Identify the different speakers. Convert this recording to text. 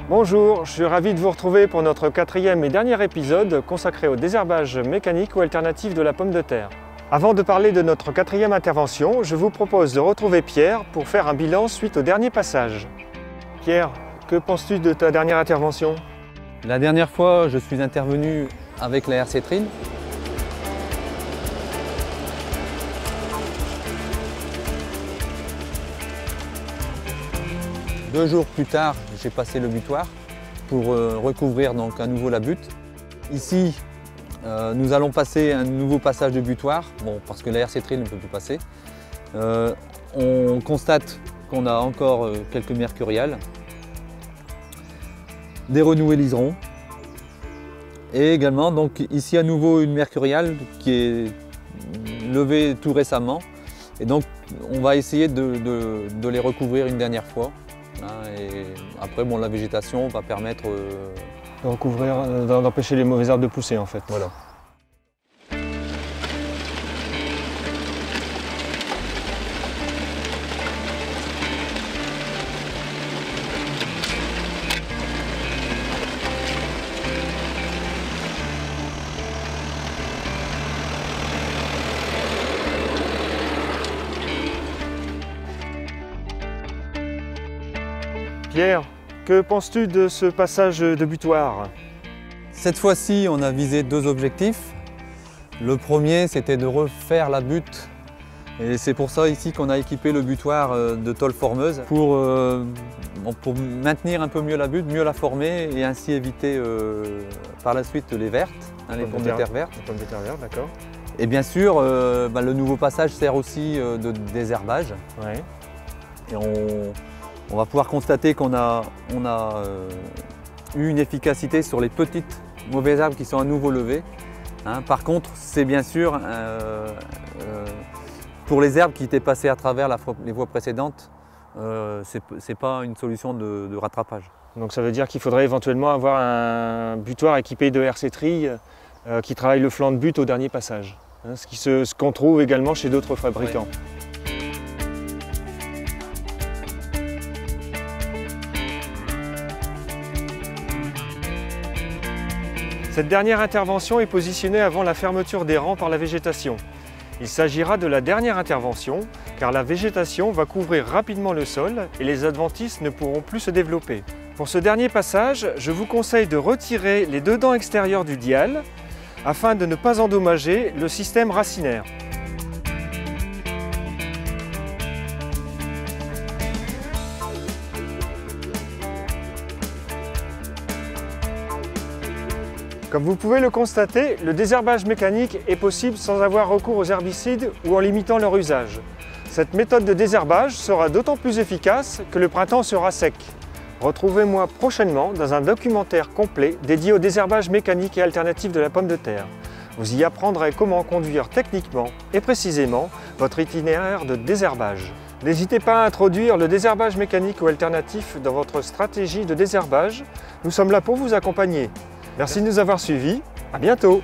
Speaker 1: Bonjour, je suis ravi de vous retrouver pour notre quatrième et dernier épisode consacré au désherbage mécanique ou alternatif de la pomme de terre. Avant de parler de notre quatrième intervention, je vous propose de retrouver Pierre pour faire un bilan suite au dernier passage. Pierre, que penses-tu de ta dernière intervention?
Speaker 2: La dernière fois, je suis intervenu avec la hercétrine. Deux jours plus tard, j'ai passé le butoir pour recouvrir donc à nouveau la butte. Ici, nous allons passer un nouveau passage de butoir, bon, parce que la hercétrine ne peut plus passer. On constate qu'on a encore quelques mercuriales, des renoués liserons, et également donc ici à nouveau une mercuriale qui est levée tout récemment. Et donc on va essayer de les recouvrir une dernière fois. Et après, bon, la végétation va permettre
Speaker 1: de recouvrir, d'empêcher les mauvaises herbes de pousser en fait.
Speaker 2: Voilà.
Speaker 1: Pierre, que penses-tu de ce passage de butoir?
Speaker 2: Cette fois-ci, on a visé deux objectifs. Le premier, c'était de refaire la butte. Et c'est pour ça ici qu'on a équipé le butoir de tôle formeuse pour maintenir un peu mieux la butte, mieux la former et ainsi éviter par la suite les vertes, les pommes de terre vertes.
Speaker 1: Les pommes de terre vertes, d'accord.
Speaker 2: Et bien sûr, le nouveau passage sert aussi de désherbage.
Speaker 1: Ouais.
Speaker 2: Et on va pouvoir constater qu'on a eu une efficacité sur les petites mauvaises herbes qui sont à nouveau levées. Par contre, c'est bien sûr pour les herbes qui étaient passées à travers les voies précédentes, c'est pas une solution de rattrapage.
Speaker 1: Donc ça veut dire qu'il faudrait éventuellement avoir un butoir équipé de hercétrie qui travaille le flanc de butte au dernier passage. Ce qu'on trouve également chez d'autres fabricants. Ouais. Cette dernière intervention est positionnée avant la fermeture des rangs par la végétation. Il s'agira de la dernière intervention car la végétation va couvrir rapidement le sol et les adventices ne pourront plus se développer. Pour ce dernier passage, je vous conseille de retirer les deux dents extérieures du dial afin de ne pas endommager le système racinaire. Comme vous pouvez le constater, le désherbage mécanique est possible sans avoir recours aux herbicides ou en limitant leur usage. Cette méthode de désherbage sera d'autant plus efficace que le printemps sera sec. Retrouvez-moi prochainement dans un documentaire complet dédié au désherbage mécanique et alternatif de la pomme de terre. Vous y apprendrez comment conduire techniquement et précisément votre itinéraire de désherbage. N'hésitez pas à introduire le désherbage mécanique ou alternatif dans votre stratégie de désherbage. Nous sommes là pour vous accompagner. Merci de nous avoir suivis, à bientôt!